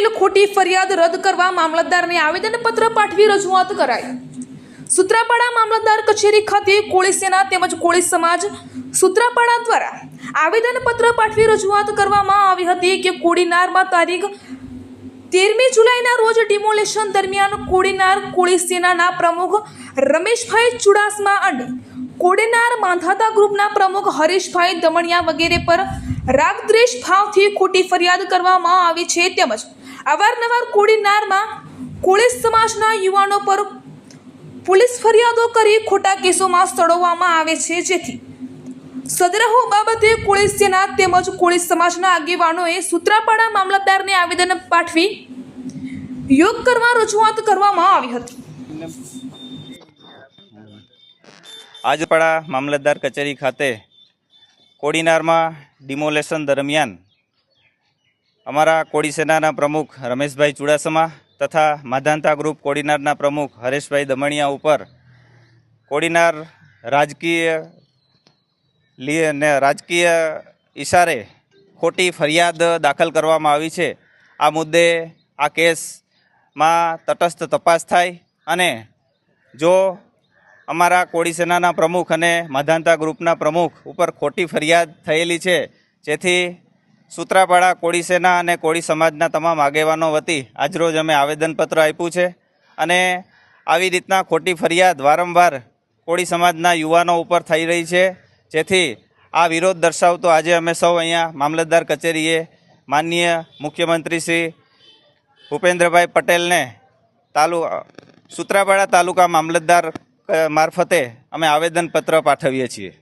થયેલ ખોટી ફરિયાદ રદ કરવા મામલતદારને આવેદનપત્ર પાઠવી રજૂઆત કરાઈ। સૂત્રાપાડા મામલતદાર કચેરી ખાતે કોળી સેના તેમજ કોળી સમાજ સૂત્રાપાડા દ્વારા આવેદનપત્ર પાઠવી રજૂઆત કરવામાં આવી હતી કે કોડીનારમાં તારીખ 13મી જુલાઈના રોજ ડિમોલેશન દરમિયાન કોડીનાર કોળી સેનાના પ્રમુખ રમેશભાઈ ચુડાસમા અને કોડીનાર માંધાતા ગ્રુપના પ્રમુખ હરીશભાઈ દમણિયા વગેરે પર રાગદ્વેષ ભાવથી ખોટી ફરિયાદ કરવામાં આવી છે તેમજ અવારનવાર કોડીનારમાં કોળી સમાજના યુવાનો પર પોલીસ ફરિયાદો કરી ખોટા કેસોમાં સડવામાં આવે છે, જેથી સદરહો બાબતે કોળી સેના તેમજ કોળી સમાજના આગેવાનોએ સૂત્રાપાડા મામલતદારને આવેદન પાઠવી યોગ કરવા રજૂઆત કરવામાં આવી હતી। આજપાડા મામલતદાર કચેરી ખાતે કોડીનારમાં ડિમોલેશન દરમિયાન અમારા કોળી સેનાના પ્રમુખ રમેશભાઈ ચુડાસમા તથા માધાંતા ગ્રુપ કોડીનારના પ્રમુખ હરેશભાઈ દમણિયા ઉપર કોડીનાર રાજકીય ઇશારે ખોટી ફરિયાદ દાખલ કરવામાં આવી છે। આ મુદ્દે આ કેસમાં તટસ્થ તપાસ થાય અને જો અમારા કોળી સેનાના પ્રમુખ અને માધાંતા ગ્રુપના પ્રમુખ ઉપર ખોટી ફરિયાદ થયેલી છે, જેથી સૂત્રાપાડા કોળી સેના અને કોળી સમાજના તમામ આગેવાનો વતી આજરોજ અમે આવેદનપત્ર આપ્યું છે અને આવી રીતના ખોટી ફરિયાદ વારંવાર કોળી સમાજના યુવાનો ઉપર થઈ રહી છે, જેથી આ વિરોધ દર્શાવતો આજે અમે સૌ અહીંયા મામલતદાર કચેરીએ માનનીય મુખ્યમંત્રી શ્રી ભૂપેન્દ્રભાઈ પટેલને સૂત્રાપાડા તાલુકા મામલતદાર મારફતે અમે આવેદનપત્ર પાઠવીએ છીએ।